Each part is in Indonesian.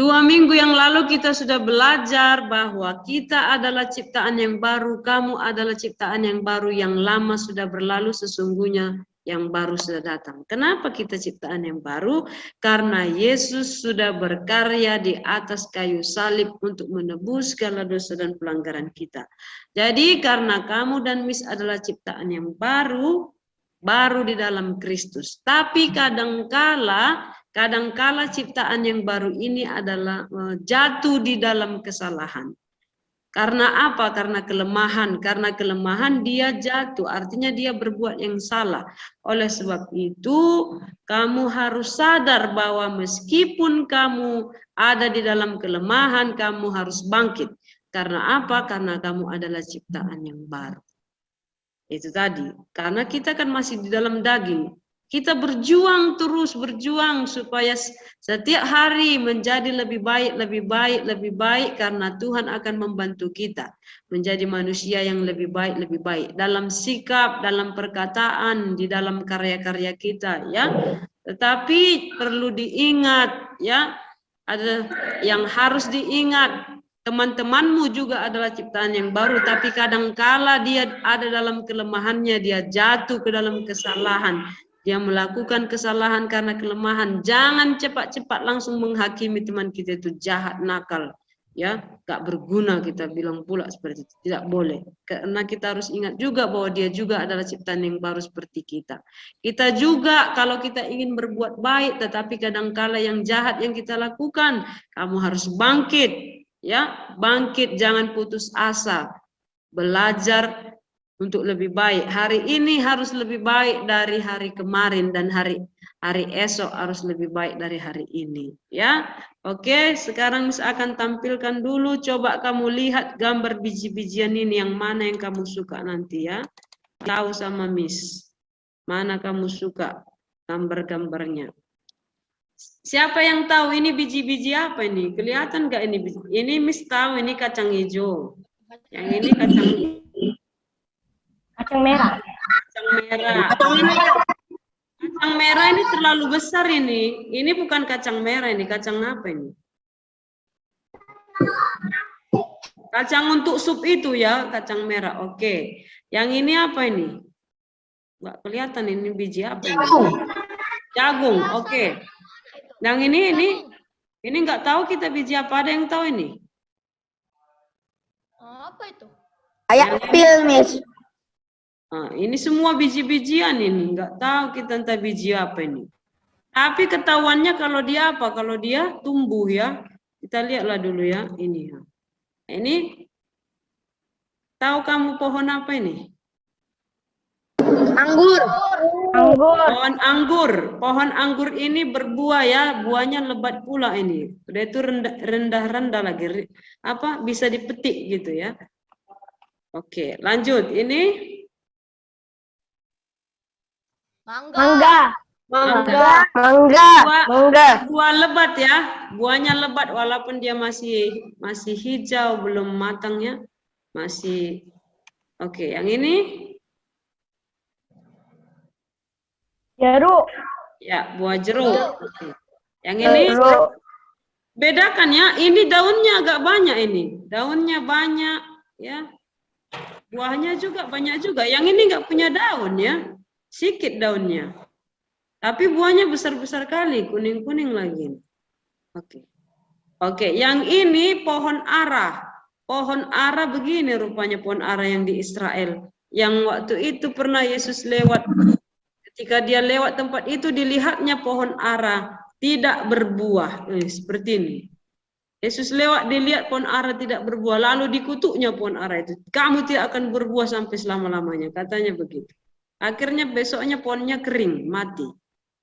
2 minggu yang lalu kita sudah belajar bahwa kita adalah ciptaan yang baru, kamu adalah ciptaan yang baru, yang lama sudah berlalu, sesungguhnya yang baru sudah datang. Kenapa kita ciptaan yang baru? Karena Yesus sudah berkarya di atas kayu salib untuk menebus segala dosa dan pelanggaran kita. Jadi karena kamu dan Miss adalah ciptaan yang baru di dalam Kristus. Tapi kadangkala ciptaan yang baru ini adalah jatuh di dalam kesalahan. Karena apa? Karena kelemahan. Karena kelemahan dia jatuh, artinya dia berbuat yang salah. Oleh sebab itu, kamu harus sadar bahwa meskipun kamu ada di dalam kelemahan, kamu harus bangkit. Karena apa? Karena kamu adalah ciptaan yang baru. Itu tadi. Karena kita kan masih di dalam daging. Kita berjuang terus, berjuang supaya setiap hari menjadi lebih baik, lebih baik, lebih baik, karena Tuhan akan membantu kita menjadi manusia yang lebih baik, lebih baik dalam sikap, dalam perkataan, di dalam karya-karya kita, ya. Tetapi perlu diingat, ya, ada yang harus diingat. Teman-temanmu juga adalah ciptaan yang baru, tapi kadangkala dia ada dalam kelemahannya, dia jatuh ke dalam kesalahan. Dia melakukan kesalahan karena kelemahan. Jangan cepat-cepat langsung menghakimi teman kita itu jahat, nakal, ya, gak berguna, kita bilang pula seperti itu. Tidak boleh, karena kita harus ingat juga bahwa dia juga adalah ciptaan yang baru seperti kita. Kita juga kalau kita ingin berbuat baik, tetapi kadangkala yang jahat yang kita lakukan, kamu harus bangkit, ya, bangkit, jangan putus asa, belajar untuk lebih baik. Hari ini harus lebih baik dari hari kemarin, dan hari esok harus lebih baik dari hari ini, ya. Oke, sekarang Miss akan tampilkan dulu, coba kamu lihat gambar biji-bijian ini, yang mana yang kamu suka nanti, ya. Tahu sama Miss mana kamu suka gambar-gambarnya. Siapa yang tahu ini biji-biji apa ini? Kelihatan nggak ini biji? Ini Miss tahu, ini kacang hijau. Yang ini kacang merah. Kacang merah. Kacang merah ini terlalu besar ini. Ini bukan kacang merah, ini kacang apa ini? Kacang untuk sup itu, ya, kacang merah. Oke. Yang ini apa ini? Nggak kelihatan ini biji apa ini? Jagung. Oke. Yang ini nggak tahu kita biji apa, ada yang tahu ini? Apa itu? Kayak pil, Miss. Nah, ini semua biji-bijian ini, nggak tahu kita entah biji apa ini. Tapi ketahuannya kalau dia apa? Kalau dia tumbuh, ya. Kita lihatlah dulu, ya, ini. Ini tahu kamu pohon apa ini? Anggur. Pohon anggur. Pohon anggur ini berbuah, ya, buahnya lebat pula ini. Udah itu rendah-rendah lagi. Apa? Bisa dipetik gitu, ya. Oke, lanjut. Ini Mangga. Buah lebat, ya. Buahnya lebat walaupun dia masih hijau, belum matang, ya. Masih. Oke, yang ini? Jeruk. Ya, buah jeruk. Oke. Yang ini? Bedakan, ya. Ini daunnya agak banyak ini. Daunnya banyak, ya. Buahnya juga banyak juga. Yang ini nggak punya daun, ya. Sedikit daunnya. Tapi buahnya besar-besar kali, kuning-kuning lagi. Oke. Oke, yang ini pohon ara. Pohon ara begini rupanya pohon ara yang di Israel. Yang waktu itu pernah Yesus lewat. Ketika dia lewat tempat itu, dilihatnya pohon ara tidak berbuah. Seperti ini. Yesus lewat, dilihat pohon ara tidak berbuah. Lalu dikutuknya pohon ara itu. Kamu tidak akan berbuah sampai selama-lamanya. Katanya begitu. Akhirnya besoknya pohonnya kering, mati.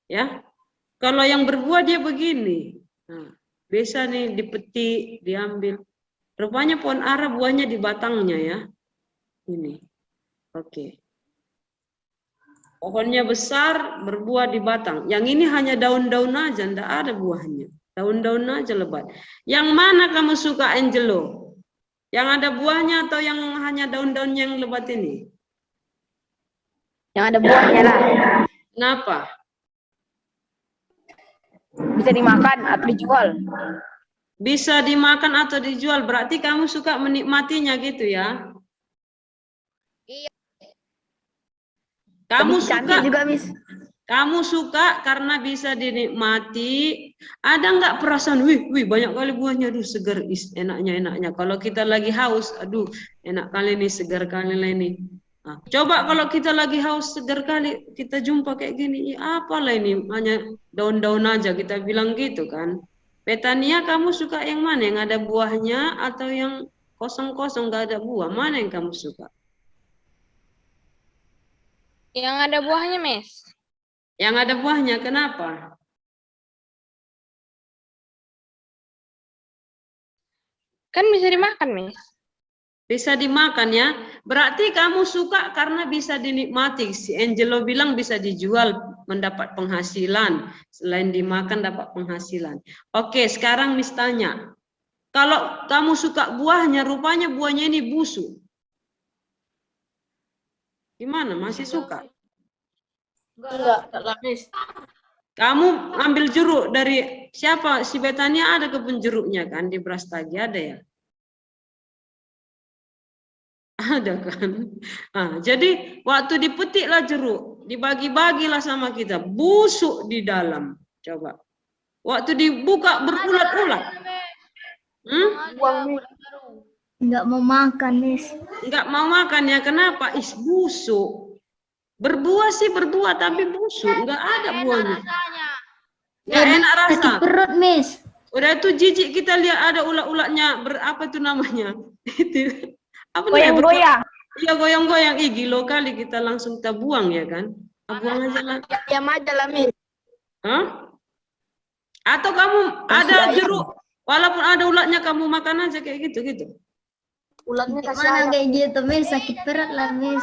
Ya, kalau yang berbuah dia begini. Nah, biasa nih dipetik, diambil. Rupanya pohon ara buahnya di batangnya, ya. Ini. Oke. Pohonnya besar, berbuah di batang. Yang ini hanya daun-daun aja, enggak ada buahnya. Daun-daun aja lebat. Yang mana kamu suka, Angelo? Yang ada buahnya atau yang hanya daun-daun yang lebat ini? Yang ada buahnya lah. Kenapa? Bisa dimakan atau dijual. Bisa dimakan atau dijual, berarti kamu suka menikmatinya gitu ya? Iya. Kamu Lebih cantik suka, juga, Miss. kamu suka karena bisa dinikmati. Ada nggak perasaan, wih banyak kali buahnya, aduh segar, enaknya. Kalau kita lagi haus, aduh enak kali nih, segar kali ini. Nah, coba kalau kita lagi haus segar kali, kita jumpa kayak gini, apalah ini, hanya daun-daun aja, kita bilang gitu kan. Petania, kamu suka yang mana? Yang ada buahnya atau yang kosong-kosong nggak ada buah? Mana yang kamu suka? Yang ada buahnya, Miss. Yang ada buahnya, kenapa? Kan bisa dimakan, Miss. Bisa dimakan ya. Berarti kamu suka karena bisa dinikmati. Si Angelo bilang bisa dijual, mendapat penghasilan. Selain dimakan dapat penghasilan. Oke, sekarang Miss tanya. Kalau kamu suka buahnya, rupanya buahnya ini busuk. Gimana? Masih suka? Enggak lah, Miss. Kamu ambil jeruk dari siapa? Si Betania ada kebun jeruknya kan di Brastagi, ada ya? Ada kan? Nah, jadi waktu dipetiklah jeruk, dibagi-bagilah sama kita, busuk di dalam. Coba. Waktu dibuka berulat-ulat. Buang, Miss. Enggak mau makan, Miss. Enggak mau makan ya, kenapa? Busuk. Berbuah sih berbuah, tapi busuk. Enggak ada buahnya. Enggak enak rasa. Sakit perut, Miss. Udah itu jijik kita lihat ada ulat-ulatnya, apa itu namanya? Itu. Apa namanya? Goyang-goyang. Iya goyang-goyang, gila kali kita langsung kita buang ya kan? Kita buang aja lah. Ya aja lah, Miss. Hah? Atau kamu ada jeruk, walaupun ada ulatnya kamu makan aja kayak gitu. Ulatnya kasih mana kayak gitu, Miss? Sakit perut lah, Miss.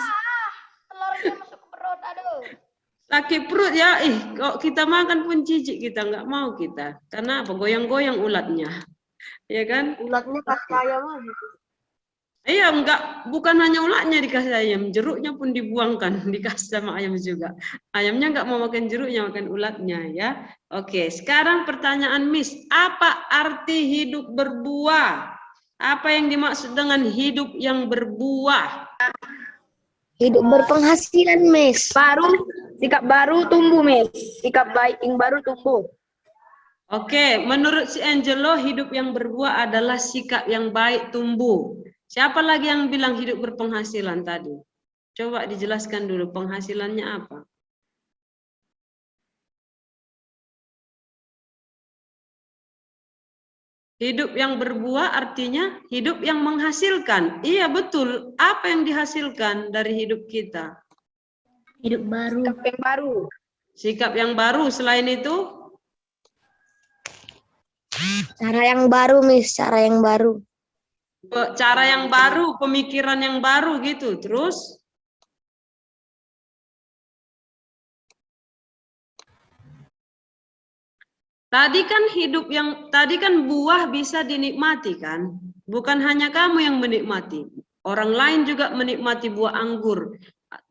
Telurnya masuk ke perut, aduh. Sakit perut ya, kok kita makan pun jijik kita, nggak mau kita. Karena apa? Goyang-goyang ulatnya. Ya kan? Ulatnya kasih ayam aja. Iya, bukan hanya ulatnya dikasih ayam, jeruknya pun dibuangkan, dikasih sama ayam juga. Ayamnya nggak mau makan jeruknya, makan ulatnya ya. Oke, sekarang pertanyaan Miss, apa arti hidup berbuah? Apa yang dimaksud dengan hidup yang berbuah? Hidup berpenghasilan, Miss. Sikap baru tumbuh, Miss. Sikap baik yang baru tumbuh. Oke, menurut si Angelo, hidup yang berbuah adalah sikap yang baik tumbuh. Siapa lagi yang bilang hidup berpenghasilan tadi? Coba dijelaskan dulu penghasilannya apa? Hidup yang berbuah artinya hidup yang menghasilkan. Iya betul. Apa yang dihasilkan dari hidup kita? Hidup baru. Sikap yang baru. Sikap yang baru. Selain itu? Cara yang baru, Miss. Cara yang baru. Cara yang baru, pemikiran yang baru gitu. Terus? Tadi kan buah bisa dinikmati kan? Bukan hanya kamu yang menikmati. Orang lain juga menikmati buah anggur.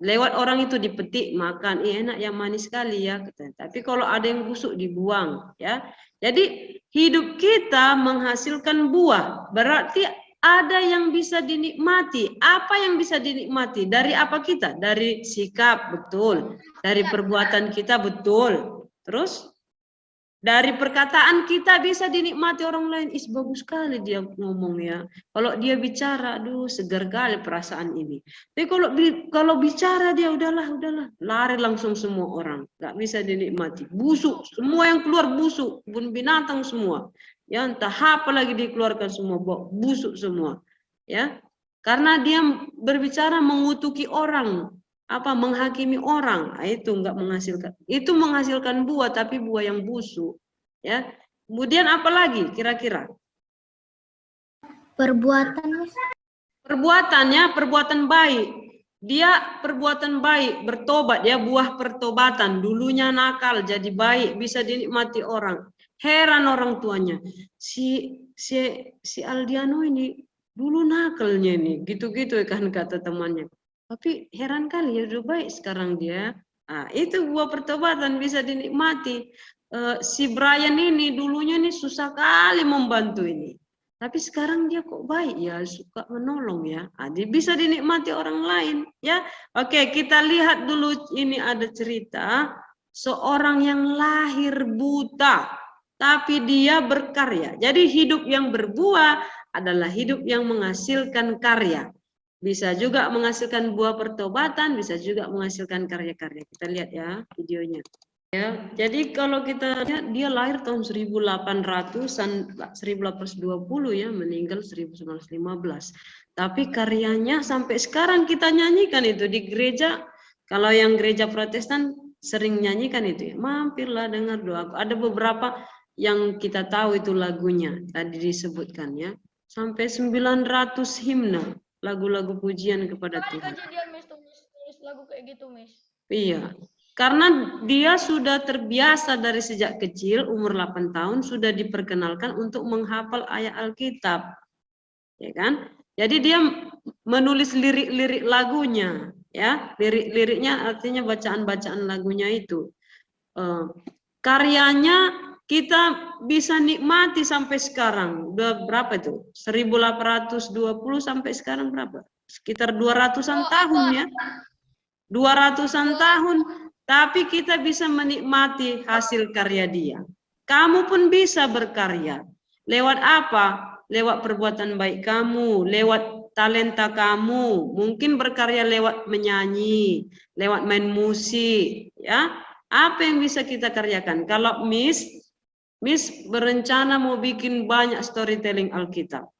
Lewat orang itu dipetik, makan. Enak ya, manis sekali ya. Tapi kalau ada yang busuk dibuang ya. Jadi hidup kita menghasilkan buah. Berarti ada yang bisa dinikmati. Apa yang bisa dinikmati? Dari apa kita? Dari sikap, betul. Dari perbuatan kita, betul. Terus? Dari perkataan kita bisa dinikmati orang lain. Bagus sekali dia ngomong ya. Kalau dia bicara, aduh segar kali perasaan ini. Tapi kalau bicara dia udahlah, lari langsung semua orang. Gak bisa dinikmati. Busuk, semua yang keluar busuk, pun binatang semua. Ya entah apa lagi dikeluarkan semua, busuk semua. Ya, karena dia berbicara mengutuki orang. Menghakimi orang, itu enggak menghasilkan. Itu menghasilkan buah tapi buah yang busuk, ya. Kemudian apa lagi kira-kira? Perbuatan, perbuatannya perbuatan baik. Dia perbuatan baik, bertobat ya, buah pertobatan. Dulunya nakal jadi baik, bisa dinikmati orang. Heran orang tuanya. Si Aldiano ini dulu nakalnya nih, gitu-gitu kan kata temannya. Tapi heran kali ya udah baik sekarang dia. Nah, itu buah pertobatan bisa dinikmati. si Brian ini dulunya nih susah kali membantu ini. Tapi sekarang dia kok baik ya, suka menolong ya. Dia bisa dinikmati orang lain ya. Oke, kita lihat dulu, ini ada cerita seorang yang lahir buta tapi dia berkarya. Jadi hidup yang berbuah adalah hidup yang menghasilkan karya. Bisa juga menghasilkan buah pertobatan, bisa juga menghasilkan karya-karya. Kita lihat ya videonya. Ya, jadi kalau kita lihat dia lahir tahun 1800-an, 1820 ya, meninggal 1915. Tapi karyanya sampai sekarang kita nyanyikan itu di gereja. Kalau yang gereja Protestan sering nyanyikan itu ya. Mampirlah dengar doaku. Ada beberapa yang kita tahu itu lagunya tadi disebutkan ya. Sampai 900 himne, lagu-lagu pujian kepada Tuhan. Dia tulis lagu kayak gitu, Miss. Iya. Karena dia sudah terbiasa dari sejak kecil, umur 8 tahun, sudah diperkenalkan untuk menghafal ayat Alkitab. Ya kan? Jadi dia menulis lirik-lirik lagunya. Ya, lirik-liriknya artinya bacaan-bacaan lagunya itu. Karyanya kita bisa nikmati sampai sekarang. Udah berapa itu? 1820 sampai sekarang berapa? Sekitar 200-an tahun ya. 200-an tahun. Tapi kita bisa menikmati hasil karya dia. Kamu pun bisa berkarya. Lewat apa? Lewat perbuatan baik kamu, lewat talenta kamu. Mungkin berkarya lewat menyanyi, lewat main musik. Ya, apa yang bisa kita karyakan? Kalau Miss berencana mau bikin banyak storytelling Alkitab.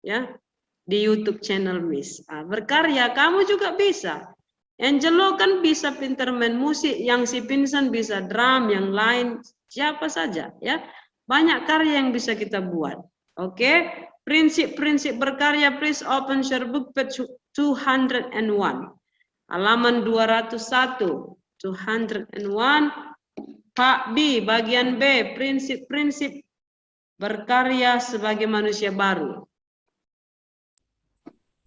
Ya, di YouTube channel Miss. Berkarya, kamu juga bisa. Angelo kan bisa pinter main musik, yang si Vincent bisa drum, yang lain siapa saja ya. Banyak karya yang bisa kita buat. Oke, prinsip-prinsip berkarya, please open share book page 201. Halaman 201. 201. Pak B, bagian B, prinsip-prinsip berkarya sebagai manusia baru.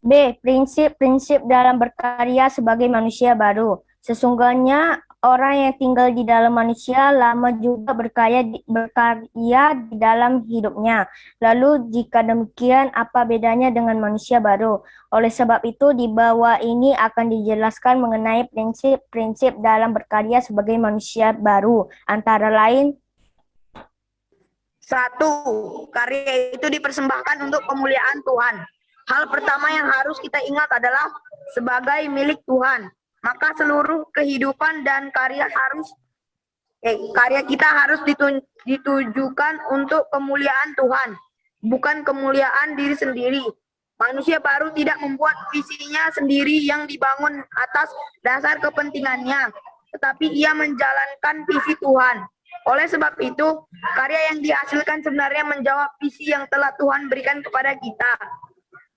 B. Prinsip-prinsip dalam berkarya sebagai manusia baru. Sesungguhnya orang yang tinggal di dalam manusia lama juga berkarya di dalam hidupnya. Lalu jika demikian, apa bedanya dengan manusia baru? Oleh sebab itu, di bawah ini akan dijelaskan mengenai prinsip-prinsip dalam berkarya sebagai manusia baru. Antara lain, 1. Karya itu dipersembahkan untuk kemuliaan Tuhan. Hal pertama yang harus kita ingat adalah sebagai milik Tuhan. Maka seluruh kehidupan dan karya kita harus ditujukan untuk kemuliaan Tuhan, bukan kemuliaan diri sendiri. Manusia baru tidak membuat visinya sendiri yang dibangun atas dasar kepentingannya, tetapi ia menjalankan visi Tuhan. Oleh sebab itu, karya yang dihasilkan sebenarnya menjawab visi yang telah Tuhan berikan kepada kita.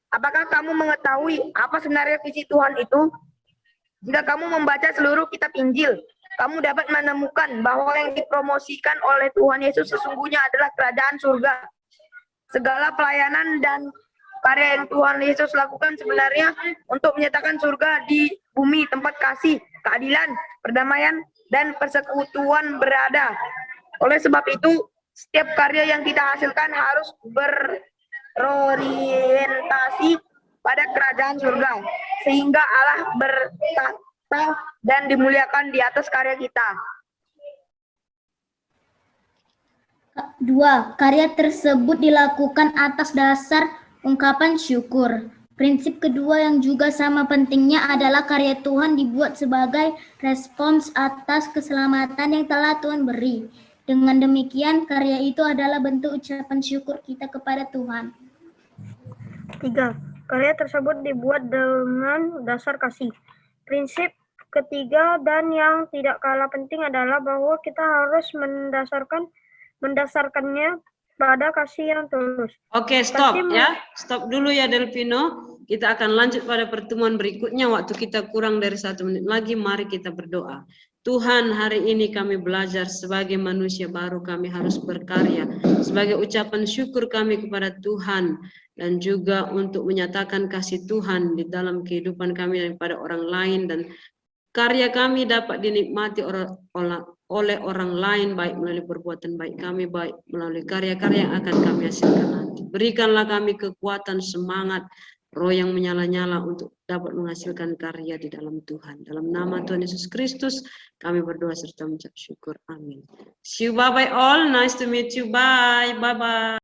Apakah kamu mengetahui apa sebenarnya visi Tuhan itu? Jika kamu membaca seluruh kitab Injil, kamu dapat menemukan bahwa yang dipromosikan oleh Tuhan Yesus sesungguhnya adalah kerajaan surga. Segala pelayanan dan karya yang Tuhan Yesus lakukan sebenarnya untuk menyatakan surga di bumi, tempat kasih, keadilan, perdamaian, dan persekutuan berada. Oleh sebab itu, setiap karya yang kita hasilkan harus berorientasi pada kerajaan surga, sehingga Allah bertata dan dimuliakan di atas karya kita. 2. Karya tersebut dilakukan atas dasar ungkapan syukur. Prinsip kedua yang juga sama pentingnya adalah karya Tuhan dibuat sebagai respons atas keselamatan yang telah Tuhan beri. Dengan demikian, karya itu adalah bentuk ucapan syukur kita kepada Tuhan. 3. Karya tersebut dibuat dengan dasar kasih. Prinsip ketiga dan yang tidak kalah penting adalah bahwa kita harus mendasarkannya pada kasih yang tulus. Oke, stop ya. Stop dulu ya Delvino. Kita akan lanjut pada pertemuan berikutnya. Waktu kita kurang dari 1 menit lagi, mari kita berdoa. Tuhan, hari ini kami belajar sebagai manusia baru, kami harus berkarya. Sebagai ucapan syukur kami kepada Tuhan, dan juga untuk menyatakan kasih Tuhan di dalam kehidupan kami dan kepada orang lain, dan karya kami dapat dinikmati oleh orang lain, baik melalui perbuatan baik kami, baik melalui karya-karya yang akan kami hasilkan nanti. Berikanlah kami kekuatan, semangat, roh yang menyala-nyala untuk dapat menghasilkan karya di dalam Tuhan. Dalam nama Tuhan Yesus Kristus, kami berdoa serta mengucap syukur. Amin. See you, bye-bye all. Nice to meet you. Bye. Bye-bye.